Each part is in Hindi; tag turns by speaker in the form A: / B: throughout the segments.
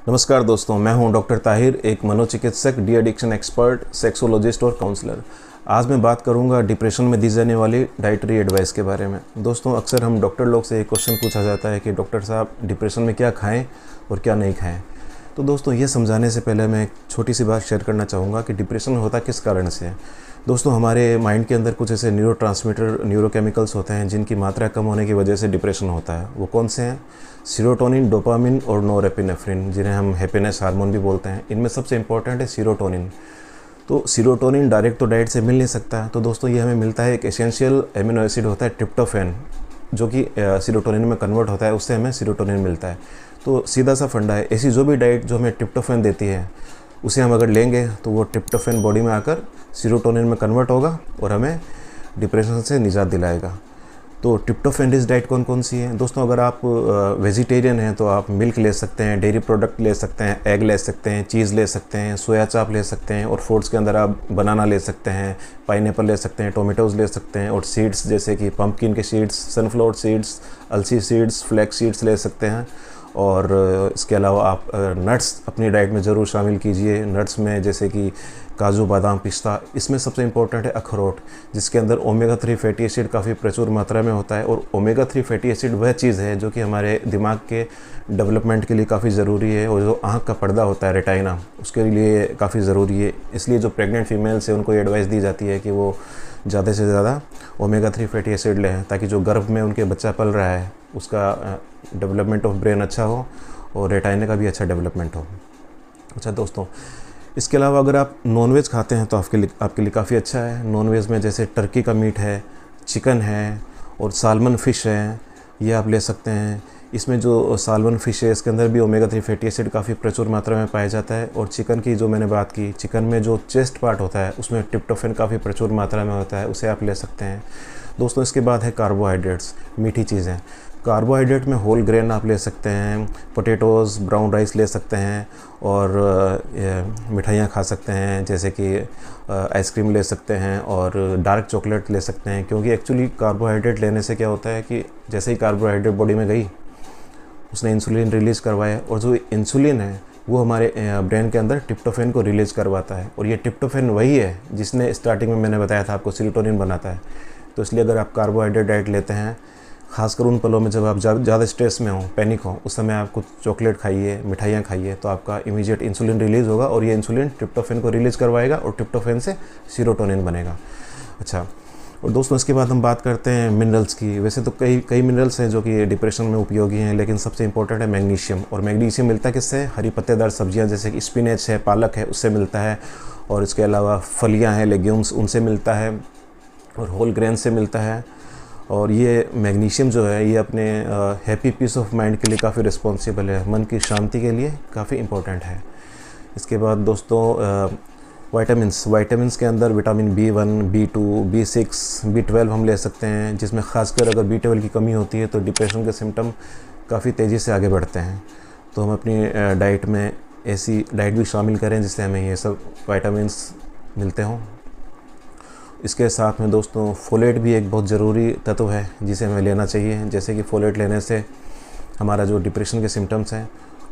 A: नमस्कार दोस्तों, मैं हूं डॉक्टर ताहिर, एक मनोचिकित्सक, डी एडिक्शन एक्सपर्ट, सेक्सोलॉजिस्ट और काउंसलर। आज मैं बात करूंगा डिप्रेशन में दी जाने वाली डाइटरी एडवाइस के बारे में। दोस्तों, अक्सर हम डॉक्टर लोग से एक क्वेश्चन पूछा जाता है कि डॉक्टर साहब, डिप्रेशन में क्या खाएं और क्या नहीं खाएं। तो दोस्तों, ये समझाने से पहले मैं एक छोटी सी बात शेयर करना चाहूँगा कि डिप्रेशन होता किस कारण से है। दोस्तों, हमारे माइंड के अंदर कुछ ऐसे न्यूरोट्रांसमीटर, न्यूरोकेमिकल्स होते हैं जिनकी मात्रा कम होने की वजह से डिप्रेशन होता है। वो कौन से हैं? सीरोटोनिन, डोपामिन और नोरेपिनेफ्रिन, जिन्हें हम हैप्पीनेस हार्मोन भी बोलते हैं। इनमें सबसे इंपॉर्टेंट है सीरोटोनिन। तो सीरोटोनिन डायरेक्ट तो डाइट से मिल नहीं सकता। तो दोस्तों, ये हमें मिलता है, एक एसेंशियल एमिनो एसिड होता है ट्रिप्टोफैन, जो कि सीरोटोनिन में कन्वर्ट होता है, उससे हमें सीरोटोनिन मिलता है। तो सीधा सा फंडा है, ऐसी जो भी डाइट जो हमें ट्रिप्टोफैन देती है, उसे हम अगर लेंगे तो वो ट्रिप्टोफैन बॉडी में आकर सीरोटोनिन में कन्वर्ट होगा और हमें डिप्रेशन से निजात दिलाएगा। तो ट्रिप्टोफैन रिच डाइट कौन कौन सी है? दोस्तों, अगर आप वेजिटेरियन हैं तो आप मिल्क ले सकते हैं, डेयरी प्रोडक्ट ले सकते हैं, एग ले सकते हैं, चीज़ ले सकते हैं, सोया चाप ले सकते हैं, और फ्रूट्स के अंदर आप बनाना ले सकते हैं, पाइनएप्पल ले सकते हैं, टोमेटोज़ ले सकते हैं, और सीड्स जैसे कि पम्पकिन के सीड्स, सनफ्लावर सीड्स, अलसी सीड्स, फ्लैक्स सीड्स ले सकते हैं। और इसके अलावा आप नट्स अपनी डाइट में ज़रूर शामिल कीजिए। नट्स में जैसे कि काजू, बादाम, पिस्ता। इसमें सबसे इम्पोर्टेंट है अखरोट, जिसके अंदर ओमेगा 3 फैटी एसिड काफ़ी प्रचुर मात्रा में होता है। और ओमेगा 3 फैटी एसिड वह चीज़ है जो कि हमारे दिमाग के डेवलपमेंट के लिए काफ़ी ज़रूरी है, और जो आँख का पर्दा होता है, रेटाइना, उसके लिए काफ़ी ज़रूरी है। इसलिए जो प्रेग्नेंट फीमेल्स है उनको एडवाइस दी जाती है कि वो ज़्यादा से ज़्यादा ओमेगा 3 फैटी एसिड लें, ताकि जो गर्भ में उनके बच्चा पल रहा है उसका डेवलपमेंट ऑफ ब्रेन अच्छा हो और रेटाइना का भी अच्छा डेवलपमेंट हो। अच्छा दोस्तों, इसके अलावा अगर आप नॉनवेज खाते हैं तो आपके लिए काफ़ी अच्छा है। नॉनवेज में जैसे टर्की का मीट है, चिकन है और साल्मन फ़िश है, ये आप ले सकते हैं। इसमें जो साल्मन फ़िश है, इसके अंदर भी ओमेगा 3 फैटी एसिड काफ़ी प्रचुर मात्रा में पाया जाता है। और चिकन की जो मैंने बात की, चिकन में जो चेस्ट पार्ट होता है उसमें ट्रिप्टोफैन काफ़ी प्रचुर मात्रा में होता है, उसे आप ले सकते हैं। दोस्तों, इसके बाद है कार्बोहाइड्रेट्स, मीठी चीज़ें। कार्बोहाइड्रेट में होल ग्रेन आप ले सकते हैं, पोटैटोज़, ब्राउन राइस ले सकते हैं, और मिठाइयाँ खा सकते हैं, जैसे कि आइसक्रीम ले सकते हैं और डार्क चॉकलेट ले सकते हैं। क्योंकि एक्चुअली कार्बोहाइड्रेट लेने से क्या होता है कि जैसे ही कार्बोहाइड्रेट बॉडी में गई, उसने इंसुलिन रिलीज़ करवाया, और जो इंसुलिन है वो हमारे ब्रेन के अंदर ट्रिप्टोफैन को रिलीज़ करवाता है। और ये ट्रिप्टोफैन वही है जिसने स्टार्टिंग में मैंने बताया था आपको सीरोटोनिन बनाता है। तो इसलिए अगर आप कार्बोहाइड्रेट डाइट लेते हैं, खासकर उन पलों में जब आप ज़्यादा स्ट्रेस में हो, पैनिक हो, उस समय आप कुछ चॉकलेट खाइए, मिठाइयाँ खाइए, तो आपका इमीडिएट इंसुलिन रिलीज़ होगा, और ये इंसुलिन ट्रिप्टोफैन को रिलीज़ करवाएगा और ट्रिप्टोफैन से सीरोटोनिन बनेगा। अच्छा, और दोस्तों, इसके बाद हम बात करते हैं मिनरल्स की। वैसे तो कई मिनरल्स हैं जो कि डिप्रेशन में उपयोगी हैं, लेकिन सबसे इंपॉर्टेंट है मैग्नीशियम। और मैग्नीशियम मिलता है किससे? हरी पत्तेदार सब्जियां जैसे कि स्पिनच है, पालक है, उससे मिलता है। और इसके अलावा फलियां हैं, लेग्यूम्स, उनसे मिलता है, और होल ग्रेन से मिलता है। और ये मैग्नीशियम जो है, ये अपने हैप्पी पीस ऑफ माइंड के लिए काफ़ी रिस्पॉन्सिबल है, मन की शांति के लिए काफ़ी इम्पोर्टेंट है। इसके बाद दोस्तों, वाइटामिन्स के अंदर vitamin B1, B2, B6, B12 हम ले सकते हैं, जिसमें ख़ासकर अगर B12 की कमी होती है तो डिप्रेशन के सिम्टम काफ़ी तेज़ी से आगे बढ़ते हैं। तो हम अपनी डाइट में ऐसी डाइट भी शामिल करें जिससे हमें ये सब वाइटामिन्स मिलते हों। इसके साथ में दोस्तों, फोलेट भी एक बहुत ज़रूरी तत्व है जिसे हमें लेना चाहिए। जैसे कि फोलेट लेने से हमारा जो डिप्रेशन के सिम्टम्स हैं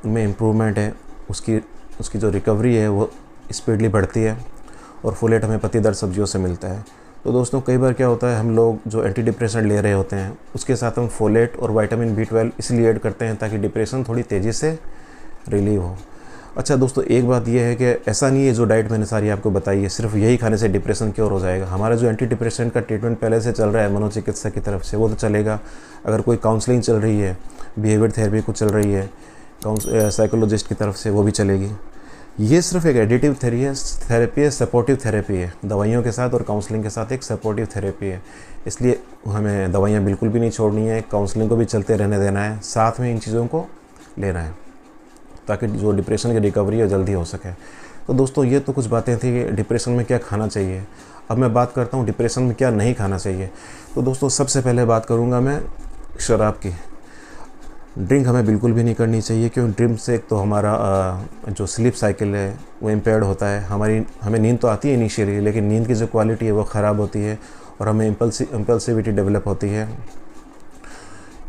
A: उनमें इम्प्रूवमेंट है, उसकी जो रिकवरी है वो स्पीडली बढ़ती है। और फोलेट हमें पत्तेदार सब्जियों से मिलता है। तो दोस्तों, कई बार क्या होता है, हम लोग जो एंटी डिप्रेशन ले रहे होते हैं उसके साथ हम फोलेट और विटामिन B12 इसलिए ऐड करते हैं ताकि डिप्रेशन थोड़ी तेज़ी से रिलीव हो। अच्छा दोस्तों, एक बात यह है कि ऐसा नहीं है जो डाइट मैंने सारी आपको बताई है सिर्फ यही खाने से डिप्रेशन क्योर हो जाएगा। हमारा जो एंटी डिप्रेशन का ट्रीटमेंट पहले से चल रहा है मनोचिकित्सक की तरफ से, वो तो चलेगा। अगर कोई काउंसलिंग चल रही है, बिहेवियर थेरेपी कुछ चल रही है साइकोलॉजिस्ट की तरफ से, वो भी चलेगी। ये सिर्फ एक एडिटिव थेरेपी है, सपोर्टिव थेरेपी है। दवाइयों के साथ और काउंसलिंग के साथ एक सपोर्टिव थेरेपी है। इसलिए हमें दवाइयाँ बिल्कुल भी नहीं छोड़नी है, काउंसलिंग को भी चलते रहने देना है, साथ में इन चीज़ों को लेना है, ताकि जो डिप्रेशन की रिकवरी है जल्दी हो सके। तो दोस्तों, ये तो कुछ बातें थी कि डिप्रेशन में क्या खाना चाहिए। अब मैं बात करता हूँ डिप्रेशन में क्या नहीं खाना चाहिए। तो दोस्तों, सबसे पहले बात करूँगा मैं शराब की। ड्रिंक हमें बिल्कुल भी नहीं करनी चाहिए, क्योंकि ड्रिंक से एक तो हमारा जो स्लीप साइकिल है वो इम्पेयर्ड होता है। हमें नींद तो आती है इनिशियली, लेकिन नींद की जो क्वालिटी है वो ख़राब होती है और हमें इम्पल्सिविटी डेवलप होती है।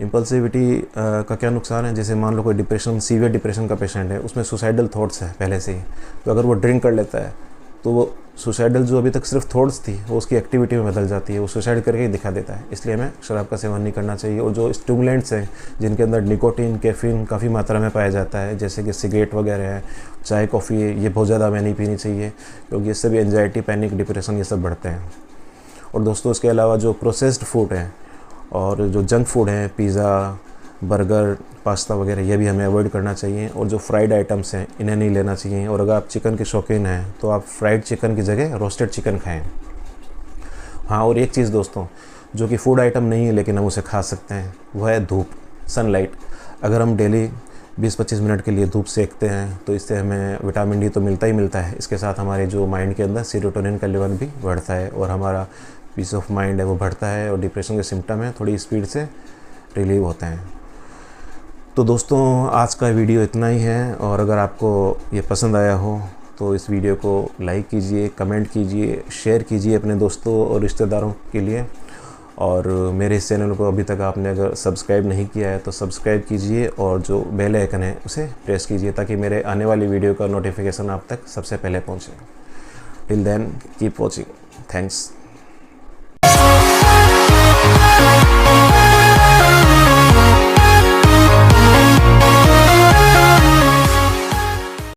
A: इम्पल्सिविटी का क्या नुकसान है, जैसे मान लो कोई डिप्रेशन, सीवियर डिप्रेशन का पेशेंट है, उसमें सुसाइडल थॉट्स है पहले से ही, तो अगर वो ड्रिंक कर लेता है तो वो सुसाइडल जो अभी तक सिर्फ थॉट्स थी वो उसकी एक्टिविटी में बदल जाती है, वो सुसाइड करके ही दिखा देता है। इसलिए हमें शराब का सेवन नहीं करना चाहिए। और जो स्टिमुलेंट्स हैं जिनके अंदर निकोटीन, कैफीन काफ़ी मात्रा में पाया जाता है, जैसे कि सिगरेट वगैरह है, चाय, कॉफ़ी, ये बहुत ज़्यादा हमें नहीं पीनी चाहिए, क्योंकि इससे भी एंजाइटी, पैनिक, डिप्रेशन ये सब बढ़ते हैं। और दोस्तों इसके अलावा जो प्रोसेस्ड फूड है और जो जंक फूड है, पिज़्ज़ा, बर्गर, पास्ता वगैरह, ये भी हमें अवॉइड करना चाहिए। और जो फ्राइड आइटम्स हैं इन्हें नहीं लेना चाहिए। और अगर आप चिकन के शौकीन हैं तो आप फ्राइड चिकन की जगह रोस्टेड चिकन खाएं। हाँ, और एक चीज़ दोस्तों जो कि फूड आइटम नहीं है लेकिन हम उसे खा सकते हैं, वो है धूप, सनलाइट। अगर हम डेली 20-25 मिनट के लिए धूप सेकते हैं तो इससे हमें विटामिन डी तो मिलता ही मिलता है, इसके साथ हमारे जो माइंड के अंदर सेरोटोनिन का लेवल भी बढ़ता है और हमारा पीस ऑफ माइंड है वो बढ़ता है, और डिप्रेशन के सिम्टम है थोड़ी स्पीड से रिलीव होते हैं। तो दोस्तों आज का वीडियो इतना ही है, और अगर आपको ये पसंद आया हो तो इस वीडियो को लाइक कीजिए, कमेंट कीजिए, शेयर कीजिए अपने दोस्तों और रिश्तेदारों के लिए। और मेरे इस चैनल को अभी तक आपने अगर सब्सक्राइब नहीं किया है तो सब्सक्राइब कीजिए, और जो बेल आइकन है उसे प्रेस कीजिए ताकि मेरे आने वाली वीडियो का नोटिफिकेशन आप तक सबसे पहले पहुँचे। Till then keep watching. Thanks.